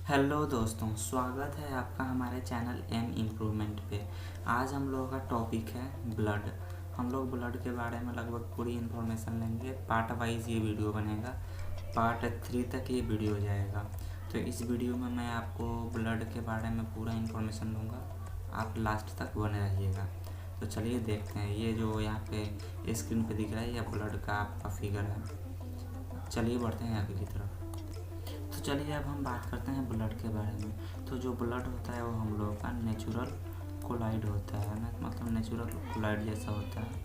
Hello दोस्तों, स्वागत है आपका हमारे चैनल एम इम्प्रूवमेंट पे। आज हम लोगों का टॉपिक है ब्लड। हम लोग ब्लड के बारे में लगभग पूरी इन्फॉर्मेशन लेंगे। पार्ट वाइज ये वीडियो बनेगा, पार्ट 3 तक ये वीडियो जाएगा। तो इस वीडियो में मैं आपको ब्लड के बारे में पूरा इन्फॉर्मेशन दूंगा, आप लास्ट तक बने रहिएगा। तो चलिए देखते हैं, ये जो यहाँ पे स्क्रीन पे दिख रहा है यह ब्लड का आपका फिगर है। चलिए बढ़ते हैं आगे की तरफ। तो चलिए अब हम बात करते हैं ब्लड के बारे में। तो जो ब्लड होता है वो हम लोगों का नेचुरल कोलाइड होता है ना, मतलब नेचुरल कोलाइड जैसा होता है।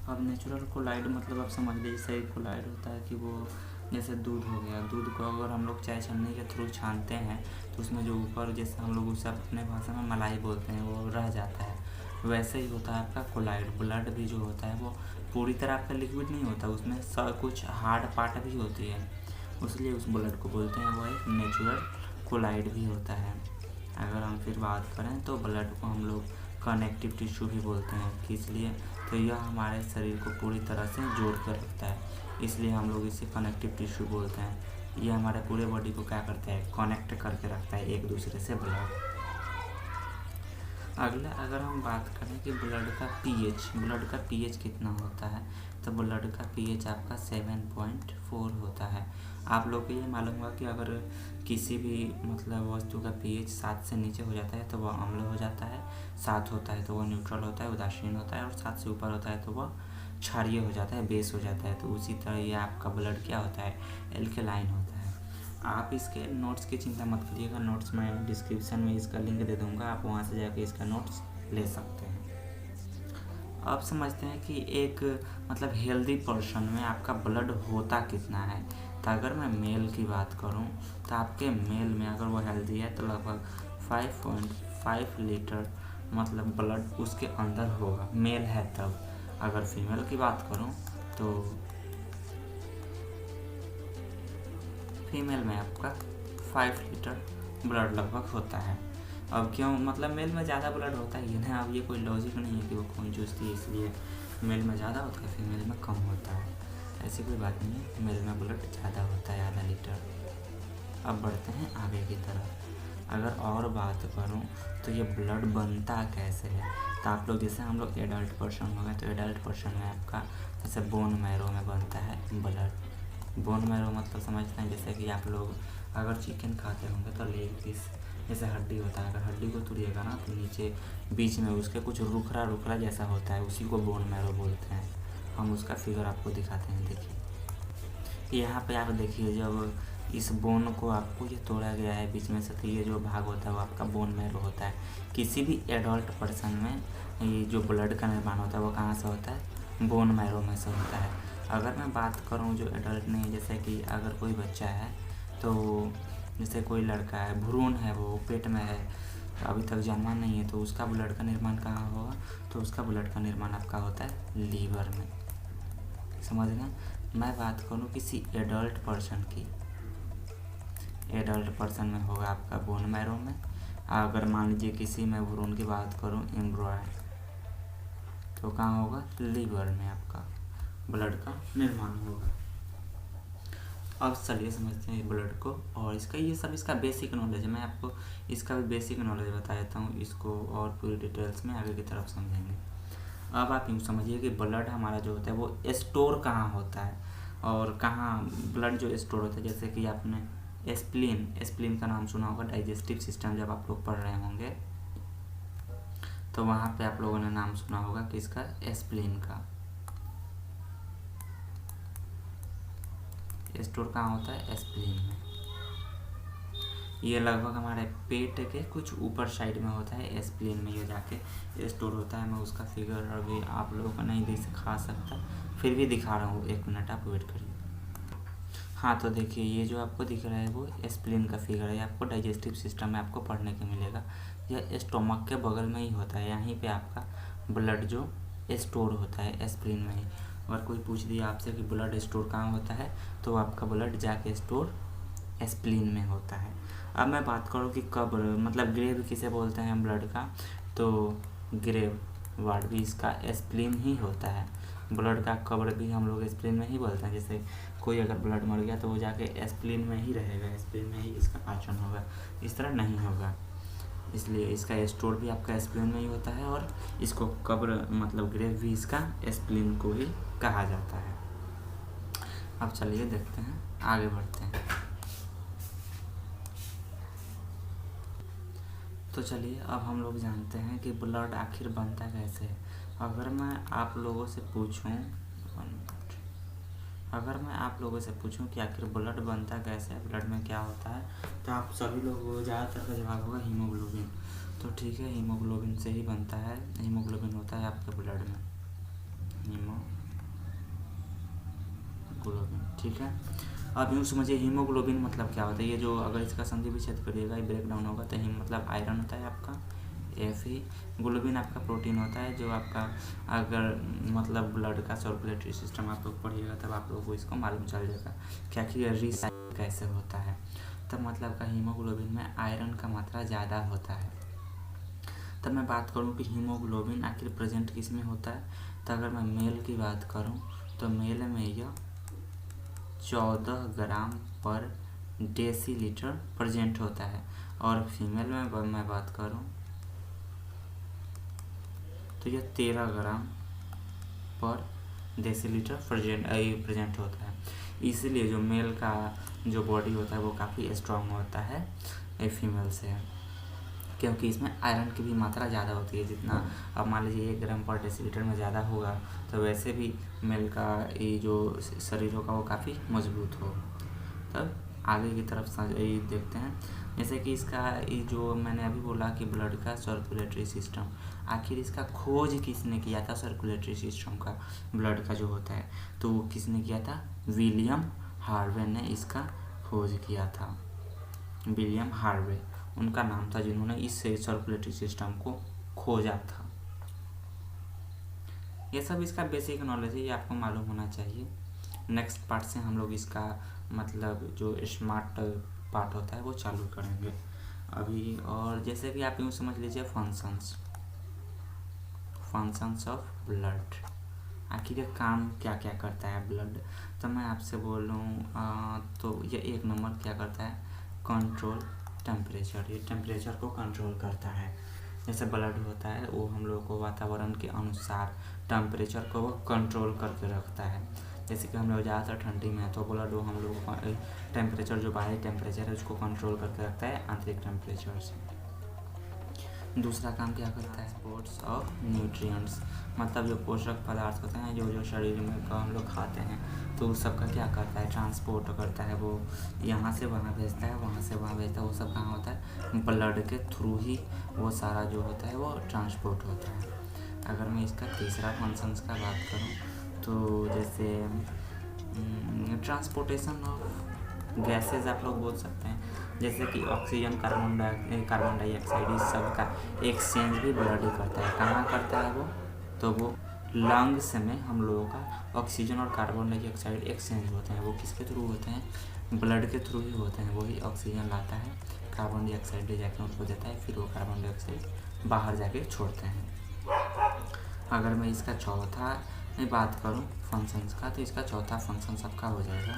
अब नेचुरल कोलाइड मतलब आप समझ लीजिए सही कोलाइड होता है कि वो जैसे दूध हो गया, दूध को अगर हम लोग चाय छन्नी के थ्रू छानते हैं तो उसमें जो ऊपर जैसे हम लोग उसे अपने भाषा में मलाई बोलते हैं वो रह जाता है, वैसे ही होता है आपका कोलाइड। ब्लड भी जो होता है वो पूरी तरह आपका लिक्विड नहीं होता, उसमें कुछ हार्ड पार्ट भी होती है, इसलिए उस ब्लड को बोलते हैं वो एक नेचुरल कोलाइड भी होता है। अगर हम फिर बात करें तो ब्लड को हम लोग कनेक्टिव टिश्यू भी बोलते हैं, इसलिए तो यह हमारे शरीर को पूरी तरह से जोड़ कर रखता है, इसलिए हम लोग इसे कनेक्टिव टिश्यू बोलते हैं। ये हमारे पूरे बॉडी को क्या करता है, कनेक्ट करके रखता है एक दूसरे से ब्लड। अगला अगर हम बात करें कि ब्लड का पीएच कितना होता है, तो ब्लड का पीएच आपका 7.4 होता है। आप लोग को ये मालूम होगा कि अगर किसी भी मतलब वस्तु का पीएच 7 से नीचे हो जाता है तो वह अम्ल हो जाता है, 7 होता है तो वह न्यूट्रल होता है, उदासीन होता है, और 7 से ऊपर होता है तो वह क्षारीय हो जाता है, बेस हो जाता है। तो उसी तरह ये आपका ब्लड क्या होता है, एल्केलाइन होता है। आप इसके नोट्स की चिंता मत करिएगा, नोट्स मैं डिस्क्रिप्शन में इसका लिंक दे दूँगा, आप वहाँ से जाके इसका नोट्स ले सकते हैं। अब समझते हैं कि एक मतलब हेल्दी पर्सन में आपका ब्लड होता कितना है। तो अगर मैं मेल की बात करूं तो आपके मेल में अगर वो हेल्दी है तो लगभग 5.5 लीटर मतलब ब्लड उसके अंदर होगा, मेल है तब। अगर फीमेल की बात करूं तो फीमेल में आपका 5 लीटर ब्लड लगभग होता है। अब क्यों, मतलब मेल में ज़्यादा ब्लड होता ही है ना, अब ये कोई लॉजिक नहीं है कि वो खून चूसती है इसलिए मेल में ज़्यादा होता है फीमेल में कम होता है, ऐसी कोई बात नहीं है, मेल में ब्लड ज़्यादा होता है आधा लीटर। अब बढ़ते हैं आगे की तरफ। अगर और बात करूं तो ये ब्लड बनता कैसे है, तो आप लोग जैसे हम लोग एडल्ट पर्सन हो गए तो एडल्ट पर्सन में आपका जैसे बोन मैरो में बनता है ब्लड। बोन मैरो मतलब समझते हैं जैसे कि आप लोग अगर चिकन खाते होंगे तो लेग पीस जैसे हड्डी होता है, अगर हड्डी को तोड़िएगा ना तो नीचे बीच में उसके कुछ रुखरा रुखरा जैसा होता है, उसी को बोन मैरो बोलते हैं। हम उसका फिगर आपको दिखाते हैं, देखिए यहाँ पे आप देखिए, जब इस बोन को आपको ये तोड़ा गया है बीच में से तो ये जो भाग होता है वो आपका बोन मैरो होता है। किसी भी एडल्ट पर्सन में ये जो ब्लड का निर्माण होता है वो कहाँ से होता है, बोन मैरो में से होता है। अगर मैं बात करूँ जो एडल्ट नहीं, जैसे कि अगर कोई बच्चा है तो जैसे कोई लड़का है, भ्रूण है, वो पेट में है, अभी तक जन्मा नहीं है, तो उसका ब्लड का निर्माण कहाँ होगा, तो उसका ब्लड का निर्माण आपका होता है लीवर में। समझ गए। मैं बात करूँ किसी एडल्ट पर्सन की, एडल्ट पर्सन में होगा आपका बोन मैरो में। अगर मान लीजिए किसी में भ्रूण की बात करूँ एम्ब्रॉयड, तो कहाँ होगा, लीवर में आपका ब्लड का निर्माण होगा। अब चलिए समझते हैं ब्लड को, और इसका ये सब इसका बेसिक नॉलेज है, मैं आपको इसका भी बेसिक नॉलेज बता देता हूँ, इसको और पूरी डिटेल्स में आगे की तरफ समझेंगे। अब आप यूँ समझिए कि ब्लड हमारा जो होता है वो स्टोर कहाँ होता है, और कहाँ ब्लड जो स्टोर होता है, जैसे कि आपने स्प्लीन का नाम सुना होगा, डाइजेस्टिव सिस्टम जब आप लोग पढ़ रहे होंगे तो वहाँ पे आप लोगों ने नाम सुना होगा कि इसका स्प्लीन का स्टोर कहाँ होता है, स्प्लीन में। ये लगभग हमारे पेट के कुछ ऊपर साइड में होता है, स्प्लीन में ये जाके स्टोर होता है। मैं उसका फिगर अभी आप लोगों को नहीं दिखा सकता, फिर भी दिखा रहा हूँ, 1 मिनट आप वेट करिए। हाँ तो देखिए ये जो आपको दिख रहा है वो स्प्लीन का फिगर है, आपको डाइजेस्टिव सिस्टम में आपको पढ़ने को मिलेगा। यह स्टोमक के बगल में ही होता है, यहीं पे आपका ब्लड जो स्टोर होता है स्प्लीन में ही। अगर कोई पूछ दिया आपसे कि ब्लड स्टोर कहाँ होता है, तो आपका ब्लड जाके स्टोर स्प्लीन में होता है। अब मैं बात करूँ कि कब मतलब ग्रेव किसे बोलते हैं ब्लड का, तो ग्रेव वार्ड भी इसका स्प्लीन ही होता है। ब्लड का कब्र भी हम लोग स्प्लीन में ही बोलते हैं। जैसे कोई अगर ब्लड मर गया तो वो जाके स्प्लीन में ही रहेगा, स्प्लीन में ही इसका पाचन होगा, इस तरह नहीं होगा। इसलिए इसका स्टोर भी आपका स्प्लीन में ही होता है और इसको कब्र मतलब ग्रेव भी इसका स्प्लीन को ही कहा जाता है। अब चलिए देखते हैं, आगे बढ़ते हैं। तो चलिए अब हम लोग जानते हैं कि ब्लड आखिर बनता कैसे है। अगर मैं आप लोगों से पूछूं कि आखिर ब्लड बनता कैसे है, ब्लड में क्या होता है, तो आप सभी लोग ज़्यादातर का जवाब होगा हीमोग्लोबिन। तो ठीक है, हीमोग्लोबिन से ही बनता है, हीमोग्लोबिन होता है आपके ब्लड में, हीमोग्लोबिन। ठीक है, अब यूँ समझिए हीमोग्लोबिन मतलब क्या होता है। ये जो अगर इसका संधि विच्छेद करिएगा, ये ब्रेक डाउन होगा तो हीम मतलब आयरन होता है आपका, Fe। ग्लोबिन आपका प्रोटीन होता है जो आपका अगर मतलब ब्लड का सर्कुलेटरी सिस्टम आप लोग पढ़िएगा तब आप लोगों को इसको मालूम चल जाएगा क्या कि रिसाइकिल कैसे होता है। तब मतलब का हीमोग्लोबिन में आयरन का मात्रा ज़्यादा होता है। तब मैं बात करूं कि हीमोग्लोबिन आखिर प्रेजेंट किस में होता है, तो अगर मैं मेल की बात करूं तो मेल में यह 14 ग्राम पर डेसीलीटर प्रेजेंट होता है, और फीमेल में मैं बात करूं तो यह 13 ग्राम पर डेसीलीटर प्रेजेंट होता है। इसीलिए जो मेल का जो बॉडी होता है वो काफ़ी स्ट्रांग होता है फीमेल से, क्योंकि इसमें आयरन की भी मात्रा ज़्यादा होती है। जितना अब मान लीजिए 1 ग्राम पर डेसीलीटर में ज़्यादा होगा तो वैसे भी मेल का ये जो शरीर होगा वो काफ़ी मजबूत हो। तब आगे की तरफ देखते हैं, जैसे कि इसका ये जो मैंने अभी बोला कि ब्लड का सर्कुलेटरी सिस्टम, आखिर इसका खोज किसने किया था सर्कुलेटरी सिस्टम का, ब्लड का जो होता है, तो वो किसने किया था, विलियम हार्वे ने इसका खोज किया था। विलियम हार्वे उनका नाम था जिन्होंने इस सर्कुलेटरी सिस्टम को खोजा था। ये सब इसका बेसिक नॉलेज है, ये आपको मालूम होना चाहिए। नेक्स्ट पार्ट से हम लोग इसका मतलब जो स्मार्ट पार्ट होता है वो चालू करेंगे अभी। और जैसे कि आप यूँ समझ लीजिए फंक्शंस ऑफ ब्लड, आखिर ये काम क्या क्या करता है ब्लड। तो मैं आपसे बोलूँ तो ये 1 नंबर क्या करता है, कंट्रोल टेम्परेचर। ये टेम्परेचर को कंट्रोल करता है। जैसे ब्लड होता है वो हम लोगों को वातावरण के अनुसार टेम्परेचर को वो कंट्रोल करके रखता है। जैसे कि हम लोग ज़्यादातर ठंडी में है तो ब्लड वो हम लोग को टेम्परेचर जो बाहरी टेम्परेचर है उसको कंट्रोल करके रखता है आंतरिक टेम्परेचर से। दूसरा काम क्या करता है, स्पोर्ट्स ऑफ न्यूट्रिएंट्स, मतलब जो पोषक पदार्थ होते हैं जो शरीर में का हम लोग खाते हैं तो उस सब का क्या करता है, ट्रांसपोर्ट करता है। वो यहाँ से वहाँ भेजता है, वहाँ से वहाँ भेजता है। वो सब कहाँ होता है, ब्लड के थ्रू ही वो सारा जो होता है वो ट्रांसपोर्ट होता है। अगर मैं इसका तीसरा फंक्शंस का बात करूँ तो जैसे ट्रांसपोर्टेशन ऑफ गैसेज आप लोग बोल सकते हैं, जैसे कि ऑक्सीजन, कार्बन डाइऑक्साइड, इस सब का एक्सचेंज भी ब्लड ही करता है। कहाँ करता है वो, तो वो लंग्स में हम लोगों का ऑक्सीजन और कार्बन डाइऑक्साइड एक्सचेंज होते हैं। वो किसके थ्रू होते हैं, ब्लड के थ्रू ही होते हैं। वही ऑक्सीजन लाता है, कार्बन डाइऑक्साइड ले जाकर उनको देता है, फिर वो कार्बन डाइऑक्साइड बाहर जाके छोड़ते हैं। अगर मैं इसका चौथा बात करूं फंक्शंस का, तो इसका चौथा फंक्शन सबका हो जाएगा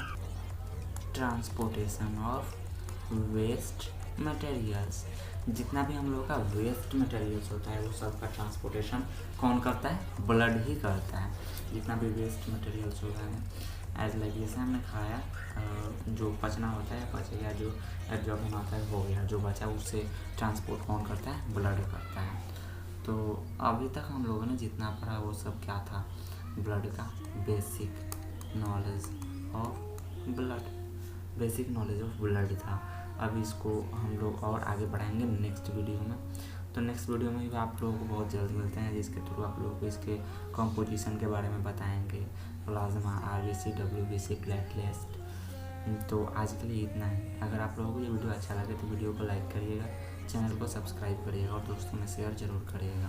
ट्रांसपोर्टेशन ऑफ वेस्ट मटेरियल्स। जितना भी हम लोगों का वेस्ट मटेरियल्स होता है वो सब का ट्रांसपोर्टेशन कौन करता है, ब्लड ही करता है। जितना भी वेस्ट मटेरियल्स होता है एज लाइक जैसे हमने खाया जो पचना होता है पच गया, जो एब्जॉर्बन आता है हो गया, जो बचा उससे ट्रांसपोर्ट कौन करता है, ब्लड करता है। तो अभी तक हम लोगों ने जितना पढ़ा वो सब क्या था, ब्लड का बेसिक नॉलेज ऑफ ब्लड था। अब इसको हम लोग और आगे बढ़ाएंगे नेक्स्ट वीडियो में। तो नेक्स्ट वीडियो में भी आप लोगों को बहुत जल्द मिलते हैं, जिसके थ्रू आप लोगों को इसके कंपोजिशन के बारे में बताएंगे, प्लाज्मा, RBC, WBC, प्लेटलेट। तो आज के लिए इतना है। अगर आप लोगों को ये वीडियो अच्छा लगे तो वीडियो को लाइक करिएगा, चैनल को सब्सक्राइब करिएगा और दोस्तों में शेयर ज़रूर करिएगा।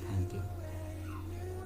Thank you.